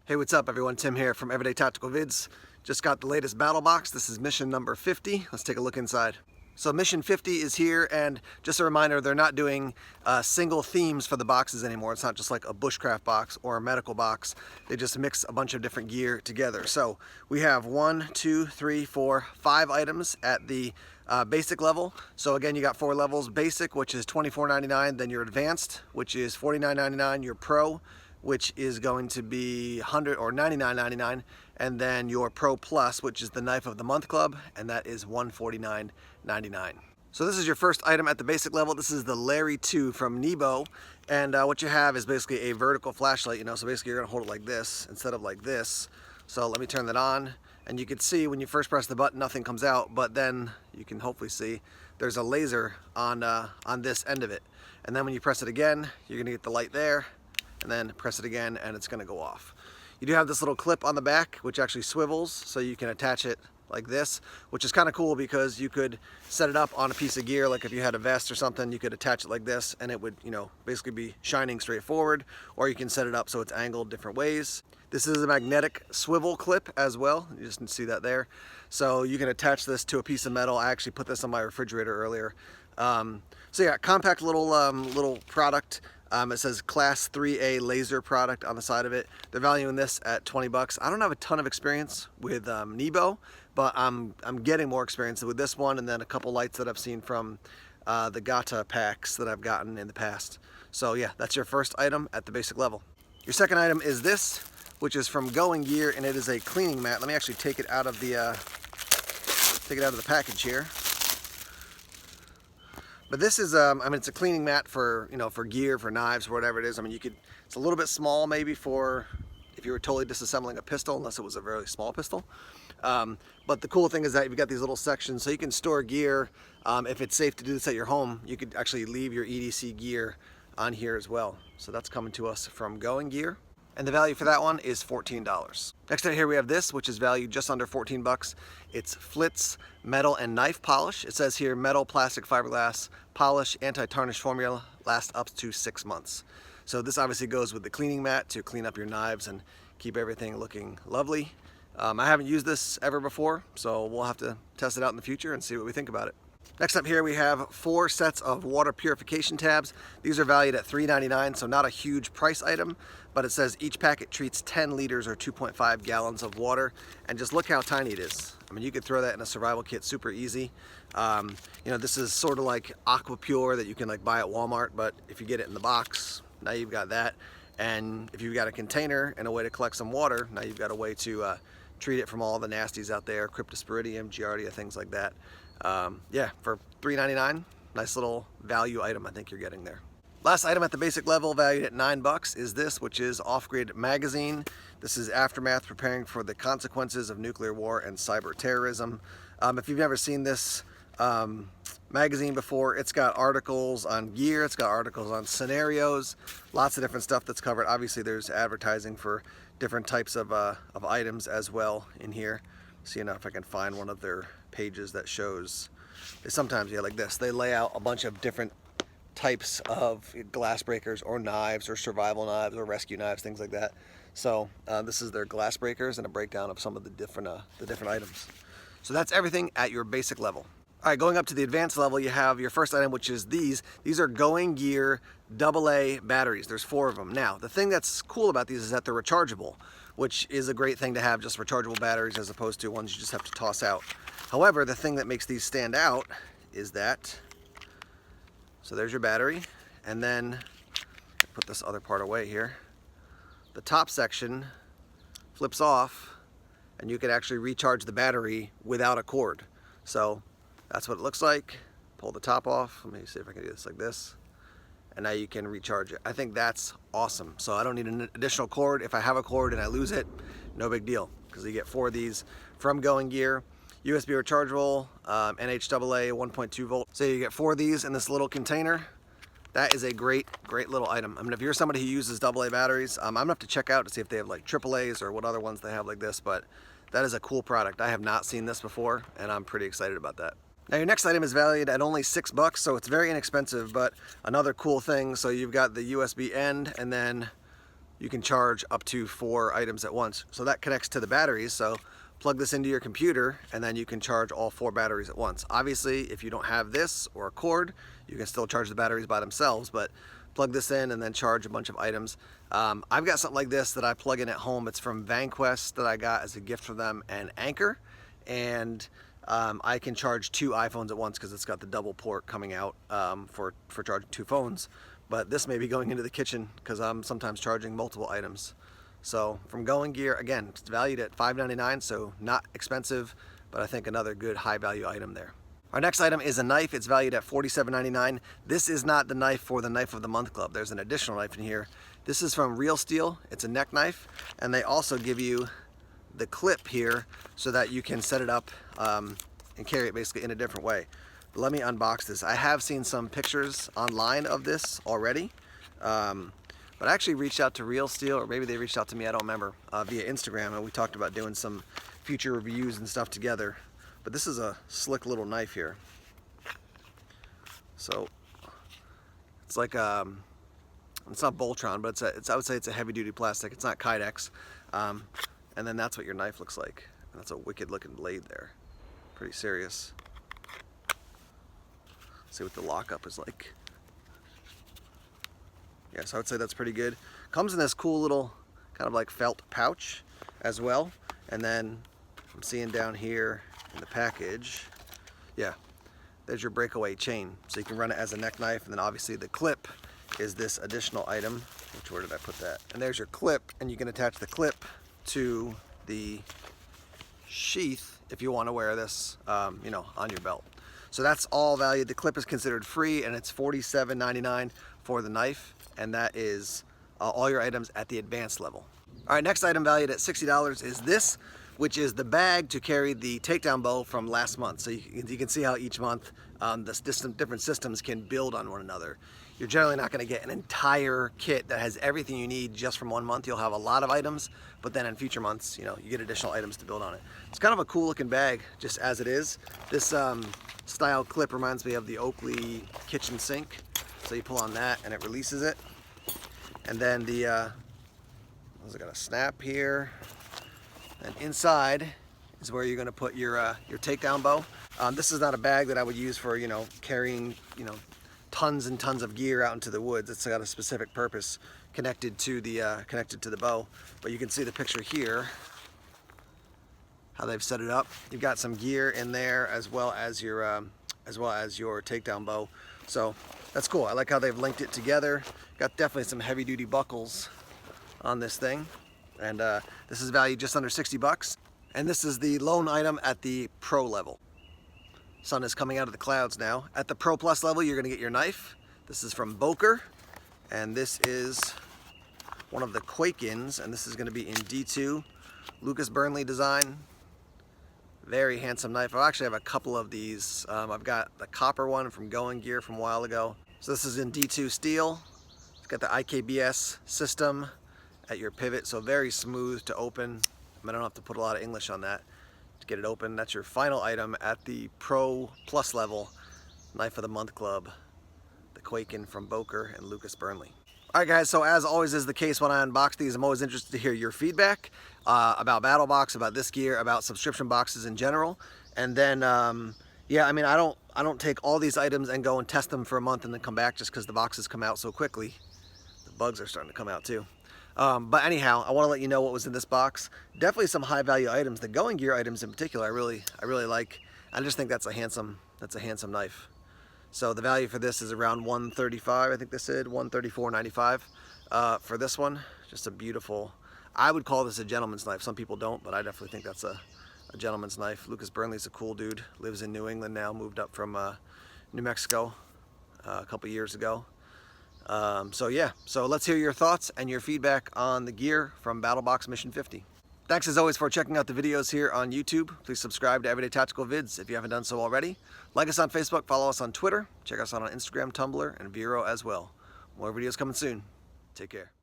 Hey, what's up everyone? Tim here from Everyday Tactical Vids. Just got the latest BattlBox. This is mission number 50. Let's take a look inside. So mission 50 is here, and just a reminder, they're not doing single themes for the boxes anymore. It's not just like a bushcraft box or a medical box. They just mix a bunch of different gear together. So we have 1, 2, 3, 4, 5 items at the basic level. So again, you got 4 levels. Basic, which is $24.99, then your advanced, which is $49.99, your pro, which is going to be $100 or $99.99, and then your Pro Plus, which is the Knife of the Month Club, and that is $149.99. So this is your first item at the basic level. This is the Larry 2 from Nebo, and what you have is basically a vertical flashlight, so basically you're gonna hold it like this instead of like this. So let me turn that on, and you can see when you first press the button, nothing comes out, but then you can hopefully see there's a laser on this end of it. And then when you press it again, you're gonna get the light there, and then press it again and it's gonna go off. You do have this little clip on the back which actually swivels, so you can attach it like this, which is kind of cool because you could set it up on a piece of gear. Like if you had a vest or something, you could attach it like this and it would basically be shining straight forward, or you can set it up so it's angled different ways. This is a magnetic swivel clip as well. You just can see that there. So you can attach this to a piece of metal. I actually put this on my refrigerator earlier. So yeah, compact little product. It says Class 3A laser product on the side of it. They're valuing this at 20 bucks. I don't have a ton of experience with Nebo, but I'm getting more experience with this one, and then a couple lights that I've seen from the Gata packs that I've gotten in the past. So yeah, that's your first item at the basic level. Your second item is this, which is from Going Gear, and it is a cleaning mat. Let me actually take it out of the package here. But this is, it's a cleaning mat for, for gear, for knives, whatever it is. It's a little bit small maybe for if you were totally disassembling a pistol, unless it was a very small pistol. But the cool thing is that you've got these little sections so you can store gear. If it's safe to do this at your home, you could actually leave your EDC gear on here as well. So that's coming to us from Going Gear. And the value for that one is $14. Next out here we have this, which is valued just under 14 bucks. It's Flitz metal and knife polish. It says here metal, plastic, fiberglass, polish, anti-tarnish formula, lasts up to 6 months. So this obviously goes with the cleaning mat to clean up your knives and keep everything looking lovely. I haven't used this ever before, so we'll have to test it out in the future and see what we think about it. Next up here we have 4 sets of water purification tabs. These are valued at $3.99, so not a huge price item, but it says each packet treats 10 liters or 2.5 gallons of water, and just look how tiny it is. You could throw that in a survival kit super easy. This is sort of like Aqua Pure that you can buy at Walmart, but if you get it in the box, now you've got that. And if you've got a container and a way to collect some water, now you've got a way to treat it from all the nasties out there, Cryptosporidium, Giardia, things like that. Yeah, for $3.99, nice little value item I think you're getting there. Last item at the basic level, valued at 9 bucks, is this, which is Off-Grid Magazine. This is Aftermath, preparing for the consequences of nuclear war and cyber terrorism. If you've never seen this magazine before, it's got articles on gear, it's got articles on scenarios, lots of different stuff that's covered. Obviously there's advertising for different types of items as well in here. See if I can find one of their pages that shows. Sometimes, yeah, like this, they lay out a bunch of different types of glass breakers or knives or survival knives or rescue knives, things like that. So this is their glass breakers and a breakdown of some of the different items. So that's everything at your basic level. All right, going up to the advanced level, you have your first item, which is these. These are Going Gear AA batteries. There's 4 of them. Now, the thing that's cool about these is that they're rechargeable, which is a great thing to have, just rechargeable batteries as opposed to ones you just have to toss out. However, the thing that makes these stand out is that, so there's your battery, and then put this other part away here. The top section flips off, and you can actually recharge the battery without a cord. So that's what it looks like. Pull the top off. Let me see if I can do this like this. And now you can recharge it. I think that's awesome. So I don't need an additional cord. If I have a cord and I lose it, no big deal, because you get 4 of these from Going Gear. USB rechargeable, NHAA 1.2 volt. So you get 4 of these in this little container. That is a great little item. If you're somebody who uses AA batteries, I'm gonna have to check out to see if they have AAAs or what other ones they have like this, but that is a cool product. I have not seen this before, and I'm pretty excited about that. Now your next item is valued at only 6 bucks, so it's very inexpensive, but another cool thing, so you've got the USB end, and then you can charge up to 4 items at once. So that connects to the batteries. So plug this into your computer and then you can charge all 4 batteries at once. Obviously, if you don't have this or a cord, you can still charge the batteries by themselves, but plug this in and then charge a bunch of items. I've got something like this that I plug in at home. It's from VanQuest that I got as a gift from them, and Anchor. And I can charge 2 iPhones at once because it's got the double port coming out for charging 2 phones. But this may be going into the kitchen because I'm sometimes charging multiple items. So from Going Gear, again, it's valued at $5.99, so not expensive, but I think another good high value item there. Our next item is a knife. It's valued at $47.99. This is not the knife for the Knife of the Month Club. There's an additional knife in here. This is from Real Steel. It's a neck knife, and they also give you the clip here so that you can set it up and carry it basically in a different way. But let me unbox this. I have seen some pictures online of this already, but I actually reached out to Real Steel, or maybe they reached out to me, I don't remember, via Instagram, and we talked about doing some future reviews and stuff together. But this is a slick little knife here. So it's like it's not Voltron, but I would say it's a heavy duty plastic. It's not Kydex. And then that's what your knife looks like. And that's a wicked looking blade there. Pretty serious. See what the lockup is like. Yeah, so I would say that's pretty good. Comes in this cool little kind of like felt pouch as well. And then I'm seeing down here in the package, yeah, there's your breakaway chain. So you can run it as a neck knife, and then obviously the clip is this additional item. Where did I put that? And there's your clip, and you can attach the clip to the sheath if you want to wear this, you know, on your belt. So that's all valued. The clip is considered free, and it's $47.99 for the knife, and that is all your items at the advanced level. All right, next item valued at $60 is this, which is the bag to carry the takedown bow from last month. So you can see how each month the different systems can build on one another. You're generally not going to get an entire kit that has everything you need just from one month. You'll have a lot of items, but then in future months, you know, you get additional items to build on it. It's kind of a cool looking bag just as it is. This style clip reminds me of the Oakley kitchen sink. So you pull on that and it releases it. And then the, it got a snap here. And inside is where you're going to put your takedown bow. This is not a bag that I would use for, you know, carrying, you know, tons and tons of gear out into the woods. It's got a specific purpose connected to the bow. But you can see the picture here, how they've set it up. You've got some gear in there as well as your takedown bow. So that's cool. I like how they've linked it together. Got definitely some heavy duty buckles on this thing. And this is valued just under 60 bucks. And this is the lone item at the pro level. Sun is coming out of the clouds now. At the Pro Plus level, you're gonna get your knife. This is from Boker. And this is one of the Quake-ins, and this is gonna be in D2. Lucas Burnley design. Very handsome knife. I actually have a couple of these. I've got the copper one from Going Gear from a while ago. So this is in D2 steel. It's got the IKBS system at your pivot, so very smooth to open. I don't have to put a lot of English on that to get it open. That's your final item at the Pro Plus level, Knife of the Month Club, the Quaken from Boker and Lucas Burnley. All right, guys, so as always is the case when I unbox these, I'm always interested to hear your feedback about BattlBox, about this gear, about subscription boxes in general. And then, yeah, I mean, I don't take all these items and go and test them for a month and then come back just because the boxes come out so quickly. The bugs are starting to come out too. But anyhow, I want to let you know what was in this box. Definitely some high value items. The Going Gear items in particular, I really like. I just think that's a handsome knife. So the value for this is around $135. I think they said $134.95 for this one. Just a beautiful. I would call this a gentleman's knife. Some people don't, but I definitely think that's a gentleman's knife. Lucas Burnley's a cool dude. Lives in New England now. Moved up from New Mexico a couple years ago. So yeah, so let's hear your thoughts and your feedback on the gear from BattlBox Mission 50. Thanks as always for checking out the videos here on YouTube. Please subscribe to Everyday Tactical Vids if you haven't done so already. Like us on Facebook, follow us on Twitter, check us out on Instagram, Tumblr, and Vero as well. More videos coming soon. Take care.